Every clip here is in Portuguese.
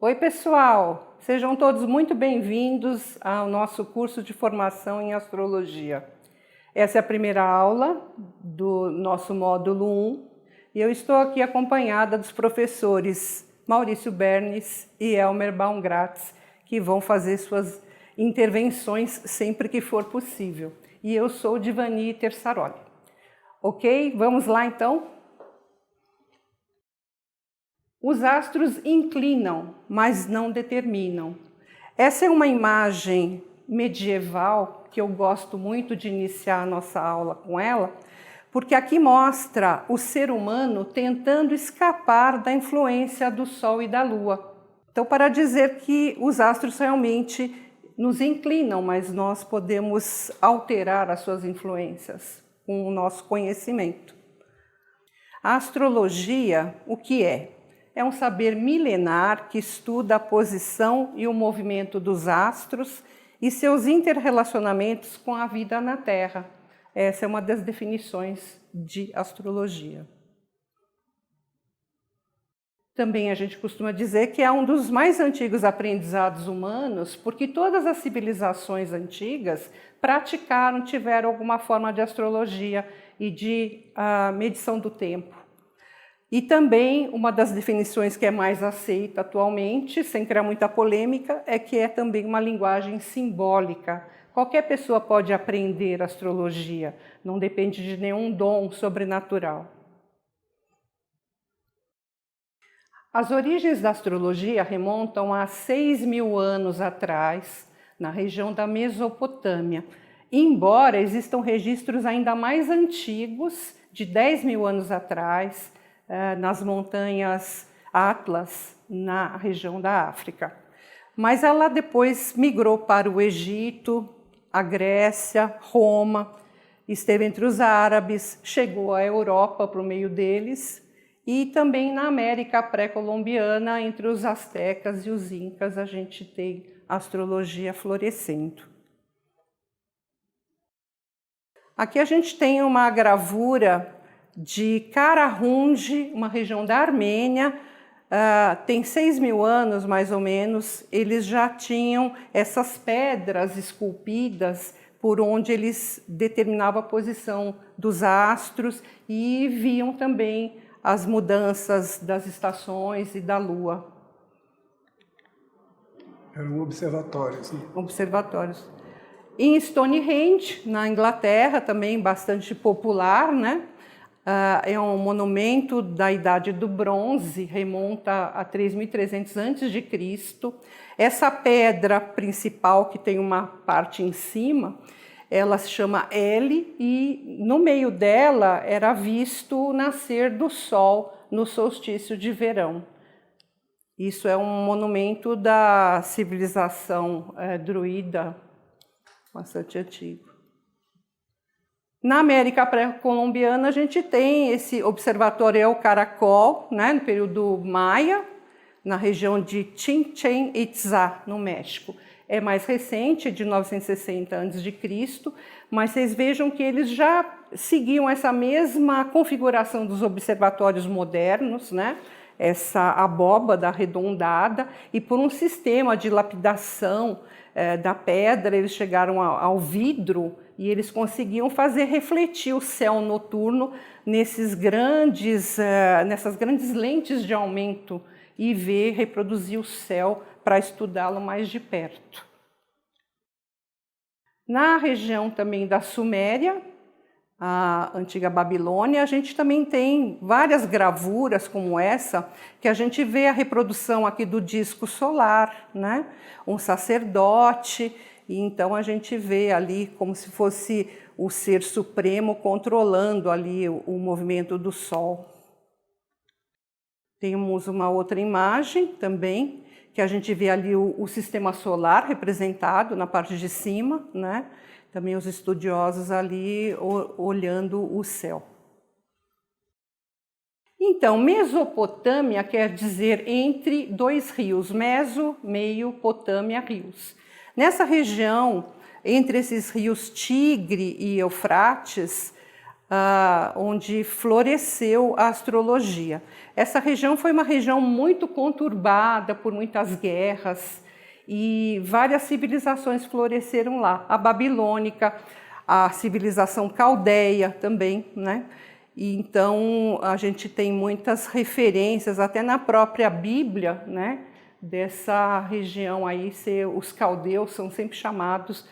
Oi, pessoal! Sejam todos muito bem-vindos ao nosso curso de formação em astrologia. Essa é a primeira aula do nosso módulo 1 e eu estou aqui acompanhada dos professores Maurício Bernes e Elmer Baumgratz, que vão fazer suas intervenções sempre que for possível. E eu sou Divani Tersaroli. Ok? Vamos lá então? Os astros inclinam, mas não determinam. Essa é uma imagem medieval que eu gosto muito de iniciar a nossa aula com ela, porque aqui mostra o ser humano tentando escapar da influência do Sol e da Lua. Então, para dizer que os astros realmente nos inclinam, mas nós podemos alterar as suas influências com o nosso conhecimento. A astrologia, o que é? É um saber milenar que estuda a posição e o movimento dos astros e seus interrelacionamentos com a vida na Terra. Essa é uma das definições de astrologia. Também a gente costuma dizer que é um dos mais antigos aprendizados humanos, porque todas as civilizações antigas praticaram, tiveram alguma forma de astrologia e de medição do tempo. E também uma das definições que é mais aceita atualmente, sem criar muita polêmica, é que é também uma linguagem simbólica. Qualquer pessoa pode aprender astrologia, não depende de nenhum dom sobrenatural. As origens da astrologia remontam a 6.000 anos atrás, na região da Mesopotâmia, embora existam registros ainda mais antigos, de 10.000 anos atrás, nas montanhas Atlas, na região da África. Mas ela depois migrou para o Egito, a Grécia, Roma, esteve entre os árabes, chegou à Europa por meio deles, e também na América pré-colombiana, entre os astecas e os incas, a gente tem a astrologia florescendo. Aqui a gente tem uma gravura de Karahunde, uma região da Armênia, tem 6.000 anos mais ou menos, eles já tinham essas pedras esculpidas por onde eles determinavam a posição dos astros e viam também as mudanças das estações e da Lua. Eram observatórios, né? Observatórios. Em Stonehenge, na Inglaterra, também bastante popular, né? É um monumento da Idade do Bronze, remonta a 3.300 a.C. Essa pedra principal, que tem uma parte em cima, ela se chama L, e no meio dela era visto o nascer do Sol no solstício de verão. Isso é um monumento da civilização druida, bastante antigo. Na América pré-colombiana, a gente tem esse observatório El Caracol, né, no período Maia, na região de Chichén Itzá, no México. É mais recente, de 960 a.C., mas vocês vejam que eles já seguiam essa mesma configuração dos observatórios modernos, né? Essa abóbada arredondada, e por um sistema de lapidação da pedra, eles chegaram ao vidro e eles conseguiam fazer refletir o céu noturno nessas grandes lentes de aumento e reproduzir o céu para estudá-lo mais de perto. Na região também da Suméria, a antiga Babilônia, a gente também tem várias gravuras como essa, que a gente vê a reprodução aqui do disco solar, né? Um sacerdote, e então a gente vê ali como se fosse o ser supremo controlando ali o movimento do Sol. Temos uma outra imagem também, que a gente vê ali o sistema solar representado na parte de cima, né? Também os estudiosos ali olhando o céu. Então, Mesopotâmia quer dizer entre dois rios, meso, meio, potâmia, rios. Nessa região, entre esses rios Tigre e Eufrates, onde floresceu a astrologia. Essa região foi uma região muito conturbada por muitas guerras e várias civilizações floresceram lá. A babilônica, a civilização caldeia também, né? E então a gente tem muitas referências, até na própria Bíblia, né? Dessa região aí, os caldeus são sempre chamados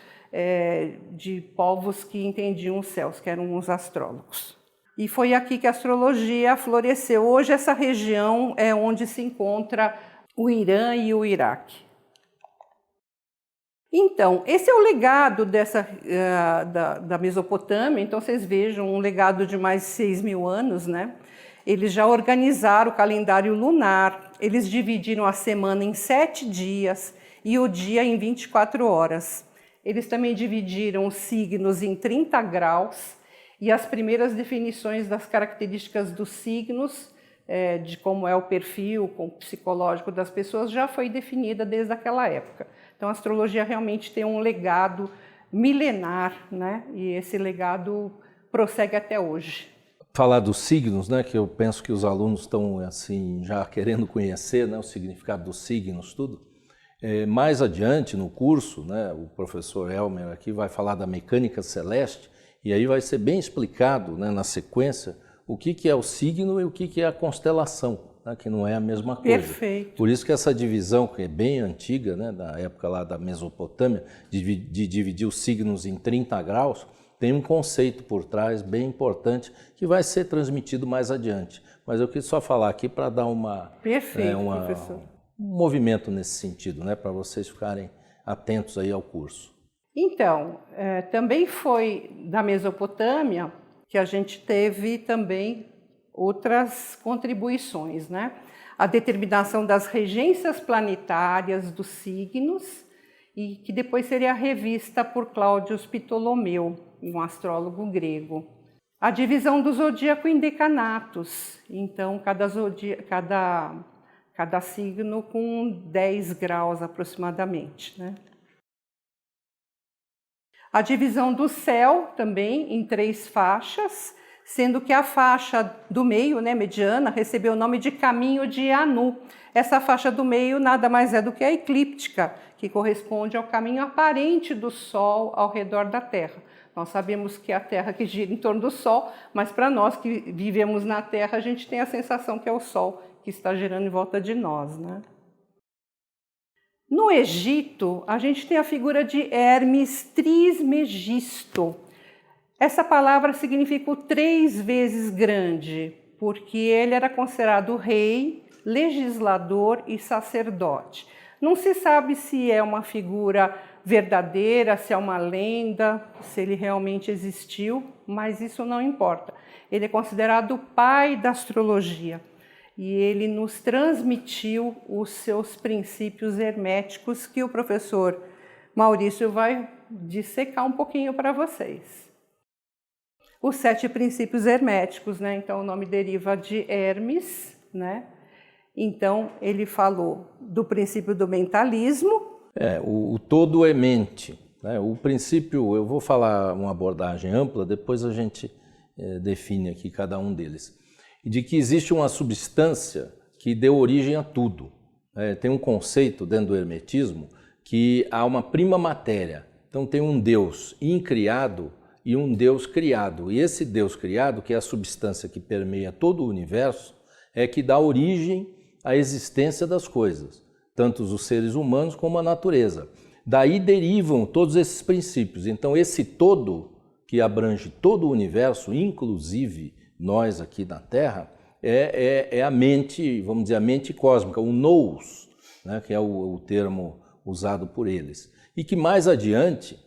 de povos que entendiam os céus, que eram os astrólogos. E foi aqui que a astrologia floresceu. Hoje essa região é onde se encontra o Irã e o Iraque. Então, esse é o legado da Mesopotâmia. Então vocês vejam, um legado de mais de 6.000 anos, né? Eles já organizaram o calendário lunar, eles dividiram a semana em 7 dias e o dia em 24 horas. Eles também dividiram os signos em 30 graus e as primeiras definições das características dos signos, de como é o perfil psicológico das pessoas, já foi definida desde aquela época. Então a astrologia realmente tem um legado milenar, né? E esse legado prossegue até hoje. Falar dos signos, né, que eu penso que os alunos estão assim já querendo conhecer, né, o significado dos signos, tudo. Mais adiante no curso, né, o professor Elmer aqui vai falar da mecânica celeste e aí vai ser bem explicado, né, na sequência o que é o signo e o que é a constelação, né, que não é a mesma coisa. Perfeito. Por isso que essa divisão, que é bem antiga, né, da época lá da Mesopotâmia, de dividir os signos em 30 graus, tem um conceito por trás bem importante que vai ser transmitido mais adiante. Mas eu quis só falar aqui para dar Perfeito, professor. Um movimento nesse sentido, né, para vocês ficarem atentos aí ao curso. Então, também foi da Mesopotâmia que a gente teve também outras contribuições, né? A determinação das regências planetárias dos signos, e que depois seria revista por Cláudio Ptolomeu, um astrólogo grego. A divisão do zodíaco em decanatos, então cada signo com 10 graus aproximadamente, né? A divisão do céu também em 3 faixas, sendo que a faixa do meio, né, mediana, recebeu o nome de caminho de Anu. Essa faixa do meio nada mais é do que a eclíptica, que corresponde ao caminho aparente do Sol ao redor da Terra. Nós sabemos que é a Terra que gira em torno do Sol, mas para nós que vivemos na Terra, a gente tem a sensação que é o Sol que está girando em volta de nós, né? No Egito, a gente tem a figura de Hermes Trismegisto. Essa palavra significa o 3 vezes grande, porque ele era considerado rei, legislador e sacerdote. Não se sabe se é uma figura verdadeira, se é uma lenda, se ele realmente existiu, mas isso não importa. Ele é considerado o pai da astrologia e ele nos transmitiu os seus princípios herméticos que o professor Maurício vai dissecar um pouquinho para vocês. Os 7 princípios herméticos, né? Então o nome deriva de Hermes, né? Então ele falou do princípio do mentalismo. O todo é mente, né? O princípio, eu vou falar uma abordagem ampla, depois a gente define aqui cada um deles. De que existe uma substância que deu origem a tudo. Tem um conceito dentro do hermetismo que há uma prima matéria. Então tem um Deus incriado e um Deus criado. E esse Deus criado, que é a substância que permeia todo o universo, é que dá origem à existência das coisas, tanto os seres humanos como a natureza. Daí derivam todos esses princípios. Então esse todo, que abrange todo o universo, inclusive nós aqui na Terra, é a mente, vamos dizer, a mente cósmica, o nous, né, que é o termo usado por eles. E que mais adiante,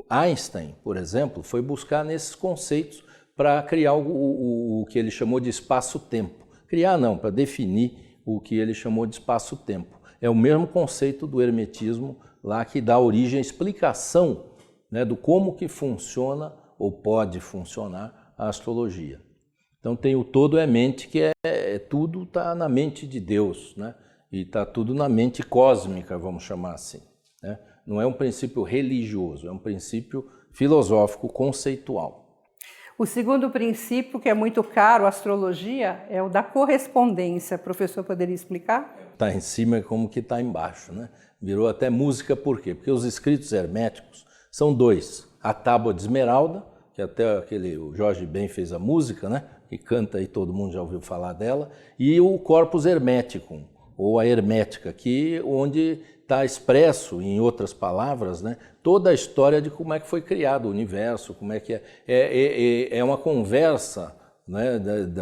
Einstein, por exemplo, foi buscar nesses conceitos para criar o que ele chamou de espaço-tempo. Criar não, para definir o que ele chamou de espaço-tempo. É o mesmo conceito do hermetismo lá que dá origem à explicação, né, do como que funciona ou pode funcionar a astrologia. Então tem o todo é mente, que tudo está na mente de Deus, né? E está tudo na mente cósmica, vamos chamar assim, né? Não é um princípio religioso, é um princípio filosófico, conceitual. O segundo princípio, que é muito caro à astrologia, é o da correspondência. O professor poderia explicar? Está em cima é como que está embaixo, né? Virou até música, por quê? Porque os escritos herméticos são dois. A Tábua de Esmeralda, que até o Jorge Ben fez a música, né? Que canta aí, todo mundo já ouviu falar dela, e o Corpus Hermeticum, ou a Hermética, onde está expresso, em outras palavras, né, toda a história de como é que foi criado o universo, como é que é uma conversa, né,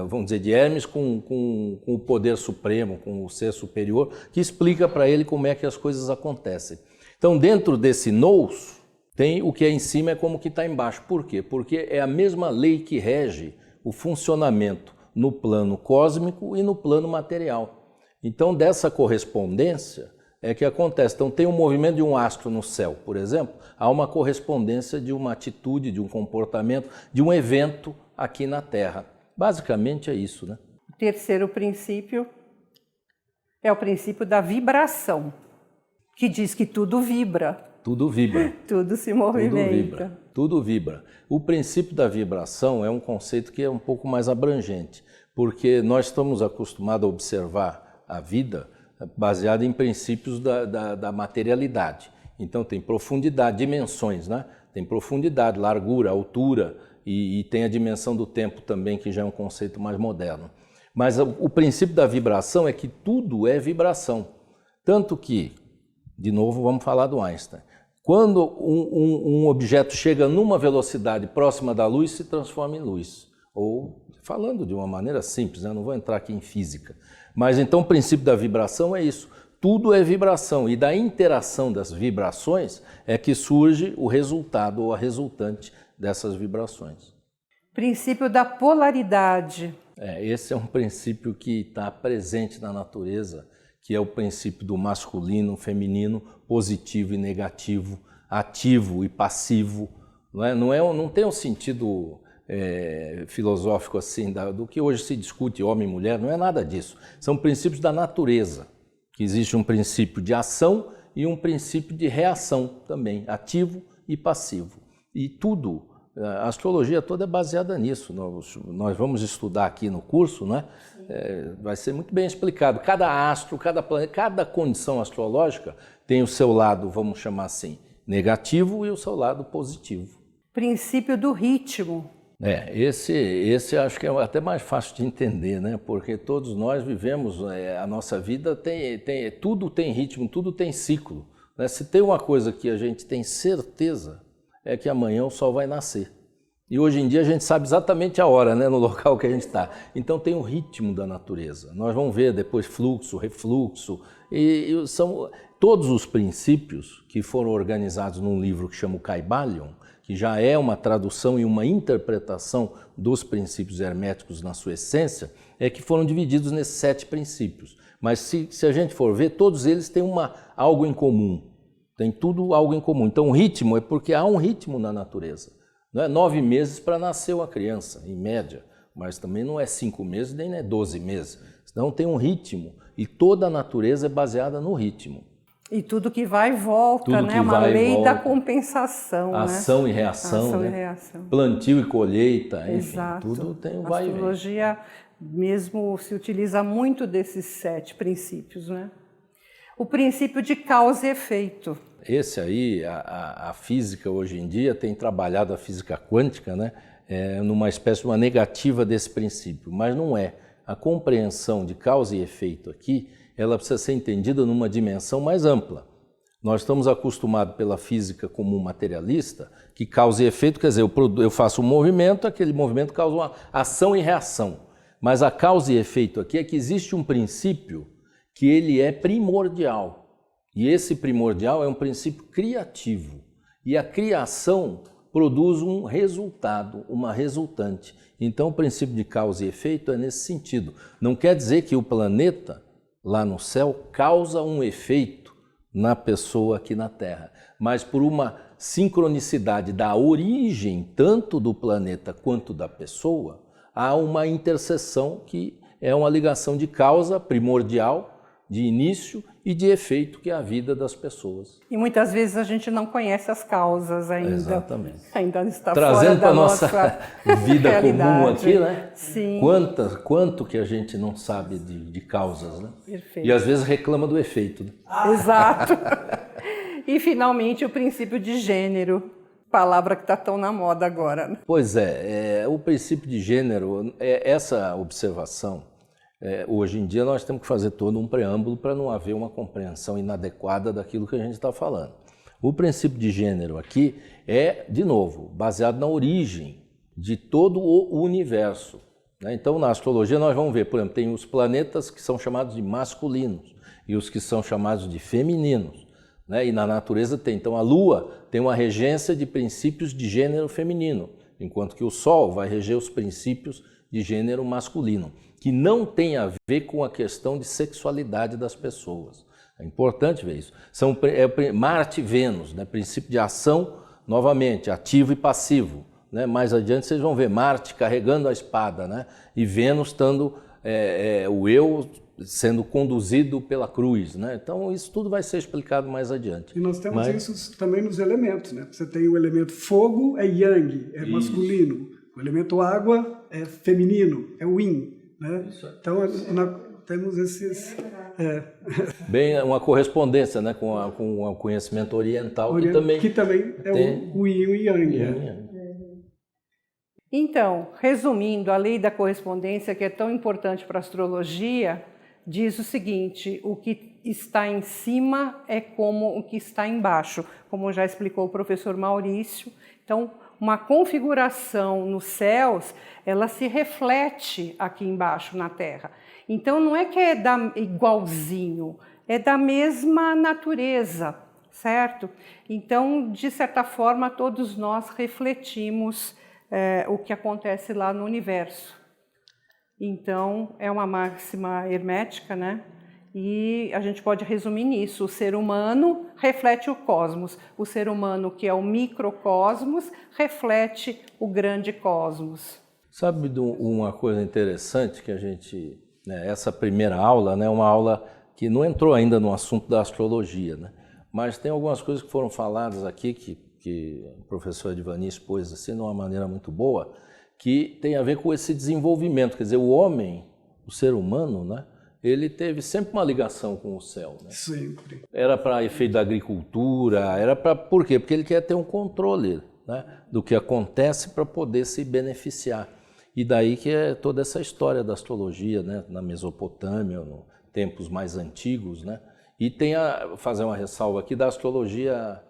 vamos dizer, de Hermes com o poder supremo, com o ser superior, que explica para ele como é que as coisas acontecem. Então, dentro desse nous, tem o que é em cima é como que está embaixo. Por quê? Porque é a mesma lei que rege o funcionamento no plano cósmico e no plano material. Então, dessa correspondência é que acontece. Então, tem um movimento de um astro no céu, por exemplo, há uma correspondência de uma atitude, de um comportamento, de um evento aqui na Terra. Basicamente é isso, né? O terceiro princípio é o princípio da vibração, que diz que tudo vibra. Tudo vibra. Tudo se movimenta. Tudo vibra. Tudo vibra. O princípio da vibração é um conceito que é um pouco mais abrangente, porque nós estamos acostumados a observar a vida baseada em princípios da materialidade. Então tem profundidade, dimensões, né? Tem profundidade, largura, altura e tem a dimensão do tempo também, que já é um conceito mais moderno. Mas o princípio da vibração é que tudo é vibração. Tanto que, de novo, vamos falar do Einstein. Quando um objeto chega numa velocidade próxima da luz, se transforma em luz. Ou, falando de uma maneira simples, né? Não vou entrar aqui em física. Mas então o princípio da vibração é isso. Tudo é vibração. E da interação das vibrações é que surge o resultado ou a resultante dessas vibrações. Princípio da polaridade. Esse é um princípio que está presente na natureza, que é o princípio do masculino, feminino, positivo e negativo, ativo e passivo. Não tem um sentido filosófico assim, do que hoje se discute homem e mulher, não é nada disso. São princípios da natureza, que existe um princípio de ação e um princípio de reação também, ativo e passivo. E tudo, a astrologia toda é baseada nisso. Nós vamos estudar aqui no curso, né? Vai ser muito bem explicado. Cada astro, cada planeta, cada condição astrológica tem o seu lado, vamos chamar assim, negativo e o seu lado positivo. Princípio do ritmo. Esse acho que é até mais fácil de entender, né? Porque todos nós vivemos, a nossa vida tudo tem ritmo, tudo tem ciclo. Né? Se tem uma coisa que a gente tem certeza, é que amanhã o sol vai nascer. E hoje em dia a gente sabe exatamente a hora, né, no local que a gente está. Então tem o ritmo da natureza. Nós vamos ver depois fluxo, refluxo, e são todos os princípios que foram organizados num livro que chama o Kybalion, que já é uma tradução e uma interpretação dos princípios herméticos na sua essência, que foram divididos nesses 7 princípios. Mas se a gente for ver, todos eles têm algo em comum. Tem tudo algo em comum. Então o ritmo é porque há um ritmo na natureza. Não é 9 meses para nascer uma criança, em média, mas também não é 5 meses, nem é 12 meses. Então tem um ritmo e toda a natureza é baseada no ritmo. E tudo que vai e volta, né? Uma lei da compensação. Ação, né? E reação. Ação, né? E reação. Plantio e colheita, enfim, exato. Tudo tem um vai e vem. A astrologia mesmo se utiliza muito desses 7 princípios, né? O princípio de causa e efeito. Esse aí, a física hoje em dia tem trabalhado, a física quântica, né, numa espécie de uma negativa desse princípio, mas não é. A compreensão de causa e efeito aqui, ela precisa ser entendida numa dimensão mais ampla. Nós estamos acostumados pela física comum materialista, que causa e efeito, quer dizer, eu faço um movimento, aquele movimento causa uma ação e reação. Mas a causa e efeito aqui é que existe um princípio que ele é primordial. E esse primordial é um princípio criativo. E a criação produz um resultado, uma resultante. Então o princípio de causa e efeito é nesse sentido. Não quer dizer que o planeta lá no céu causa um efeito na pessoa aqui na Terra, mas por uma sincronicidade da origem, tanto do planeta quanto da pessoa, há uma interseção que é uma ligação de causa primordial, de início e de efeito que é a vida das pessoas. E muitas vezes a gente não conhece as causas ainda. Exatamente. Ainda está Trazendo fora para da a nossa vida realidade. comum aqui, né? Sim. Quanto que a gente não sabe de causas, né? Perfeito. E às vezes reclama do efeito. Né? Exato. E finalmente o princípio de gênero, palavra que está tão na moda agora. Né? Pois o princípio de gênero, essa observação, hoje em dia nós temos que fazer todo um preâmbulo para não haver uma compreensão inadequada daquilo que a gente está falando. O princípio de gênero aqui é, de novo, baseado na origem de todo o universo. Né? Então, na astrologia nós vamos ver, por exemplo, tem os planetas que são chamados de masculinos e os que são chamados de femininos. Né? E na natureza tem, então a Lua tem uma regência de princípios de gênero feminino, enquanto que o Sol vai reger os princípios de gênero masculino, que não tem a ver com a questão de sexualidade das pessoas. É importante ver isso. São Marte e Vênus, né? Princípio de ação, novamente, ativo e passivo. Né? Mais adiante vocês vão ver Marte carregando a espada, né? E Vênus estando o eu sendo conduzido pela cruz. Né? Então isso tudo vai ser explicado mais adiante. E nós temos isso também nos elementos. Né? Você tem o elemento fogo, é yang, é masculino. O elemento água é feminino, é o yin. Né? Então, temos esses... Bem, uma correspondência, né, com o conhecimento oriental, que também é o yin e o yang. Então, resumindo, a lei da correspondência, que é tão importante para a astrologia, diz o seguinte: o que está em cima é como o que está embaixo, como já explicou o professor Maurício. Então, uma configuração nos céus, ela se reflete aqui embaixo na Terra. Então, não é que é igualzinho, é da mesma natureza, certo? Então, de certa forma, todos nós refletimos o que acontece lá no universo. Então, é uma máxima hermética, né? E a gente pode resumir nisso: o ser humano reflete o cosmos, o ser humano, que é o microcosmos, reflete o grande cosmos. Sabe uma coisa interessante que a gente, né, essa primeira aula, né, uma aula que não entrou ainda no assunto da astrologia, né, mas tem algumas coisas que foram faladas aqui que o professor Edvani expôs assim de uma maneira muito boa, que tem a ver com esse desenvolvimento, quer dizer, o homem, o ser humano, né, ele teve sempre uma ligação com o céu. Né? Sempre. Era para efeito da agricultura, era para... Por quê? Porque ele quer ter um controle, né, do que acontece para poder se beneficiar. E daí que é toda essa história da astrologia, né, na Mesopotâmia, no tempos mais antigos. Né? E tem fazer uma ressalva aqui da astrologia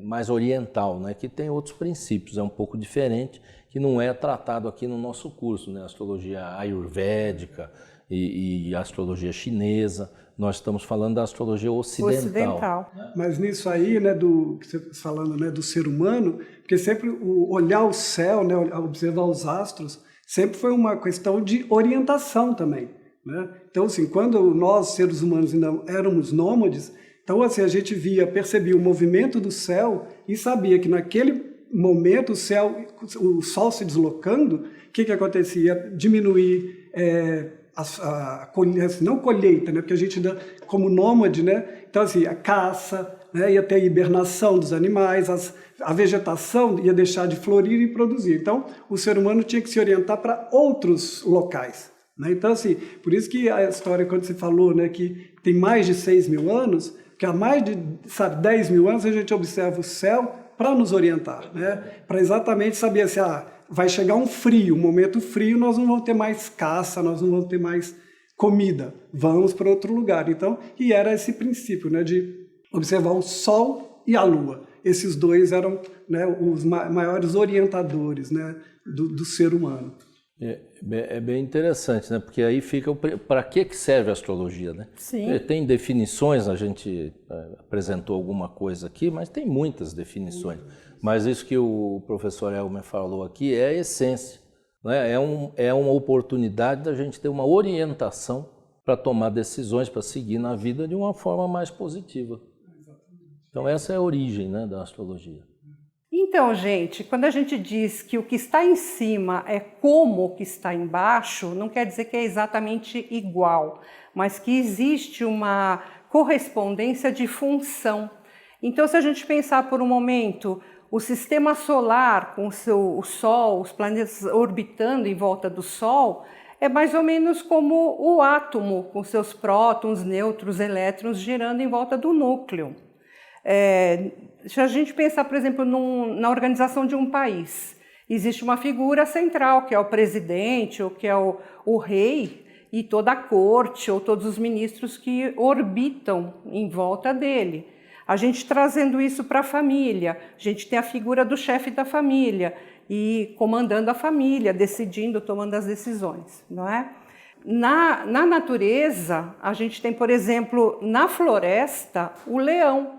mais oriental, né, que tem outros princípios, é um pouco diferente, que não é tratado aqui no nosso curso, né, astrologia ayurvédica, e a astrologia chinesa. Nós estamos falando da astrologia ocidental. Mas nisso aí, né, do que você está falando, né, do ser humano, porque sempre olhar o céu, né, observar os astros, sempre foi uma questão de orientação também. Né? Então, assim, quando nós, seres humanos, ainda éramos nômades, então, assim, a gente percebia o movimento do céu e sabia que naquele momento o sol se deslocando, o que acontecia? Diminuir não colheita, né? Porque a gente, como nômade, né? Então, assim, a caça, né? Ia ter a hibernação dos animais, a vegetação ia deixar de florir e produzir. Então, o ser humano tinha que se orientar para outros locais. Né? Então, assim, por isso que a história, quando você falou, né, que tem mais de 6.000 anos, que há mais de 10.000 anos a gente observa o céu para nos orientar, né? Para exatamente saber assim, vai chegar um momento frio, nós não vamos ter mais caça, nós não vamos ter mais comida, vamos para outro lugar. Então, e era esse princípio, né, de observar o Sol e a Lua. Esses dois eram, né, os maiores orientadores, né, do ser humano. É bem interessante, né? Porque aí fica para que serve a astrologia, né? Sim. Tem definições, a gente apresentou alguma coisa aqui, mas tem muitas definições. Mas isso que o professor Elmer falou aqui é a essência, né? É uma oportunidade da gente ter uma orientação para tomar decisões, para seguir na vida de uma forma mais positiva. Então essa é a origem, né, da astrologia. Então, gente, quando a gente diz que o que está em cima é como o que está embaixo, não quer dizer que é exatamente igual, mas que existe uma correspondência de função. Então, se a gente pensar por um momento o sistema solar com o Sol, os planetas orbitando em volta do Sol, é mais ou menos como o átomo com seus prótons, nêutrons, elétrons girando em volta do núcleo. Se a gente pensar, por exemplo, na organização de um país, existe uma figura central, que é o presidente, ou que é o rei, e toda a corte, ou todos os ministros que orbitam em volta dele. A gente trazendo isso para a família, a gente tem a figura do chefe da família, e comandando a família, decidindo, tomando as decisões, não é? Na natureza, a gente tem, por exemplo, na floresta, o leão.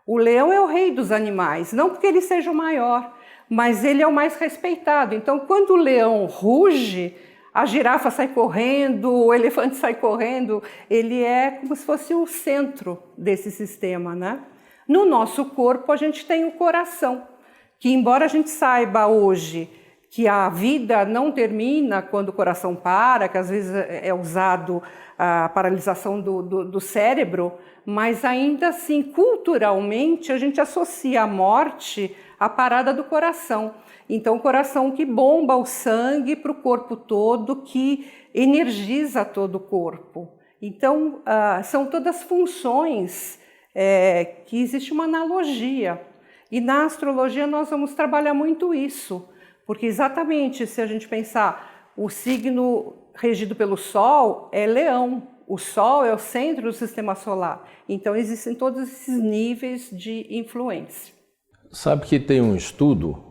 O leão é o rei dos animais, não porque ele seja o maior, mas ele é o mais respeitado. Então, quando o leão ruge, a girafa sai correndo, o elefante sai correndo, ele é como se fosse o centro desse sistema, né? No nosso corpo, a gente tem o coração, que embora a gente saiba hoje que a vida não termina quando o coração para, que às vezes é usado a paralisação do cérebro, mas ainda assim, culturalmente, a gente associa a morte à parada do coração. Então, o coração que bomba o sangue para o corpo todo, que energiza todo o corpo. Então, são todas funções que existe uma analogia. E na astrologia nós vamos trabalhar muito isso, porque exatamente se a gente pensar, o signo regido pelo Sol é Leão. O Sol é o centro do sistema solar. Então, existem todos esses níveis de influência. Sabe que tem um estudo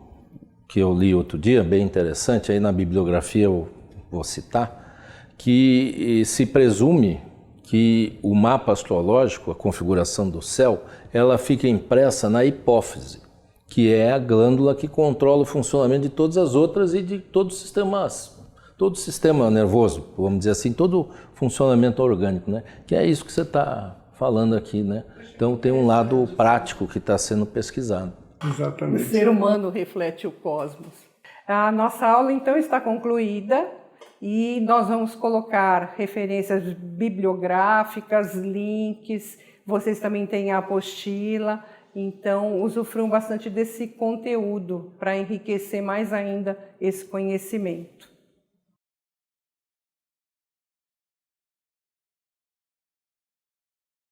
que eu li outro dia, bem interessante, aí na bibliografia eu vou citar, que se presume que o mapa astrológico, a configuração do céu, ela fica impressa na hipófise, que é a glândula que controla o funcionamento de todas as outras e de todo o sistema nervoso, vamos dizer assim, todo o funcionamento orgânico, né? Que é isso que você está falando aqui, né? Então tem um lado prático que está sendo pesquisado. Exatamente. O ser humano reflete o cosmos. A nossa aula então está concluída e nós vamos colocar referências bibliográficas, links, vocês também têm a apostila, então usufruam bastante desse conteúdo para enriquecer mais ainda esse conhecimento.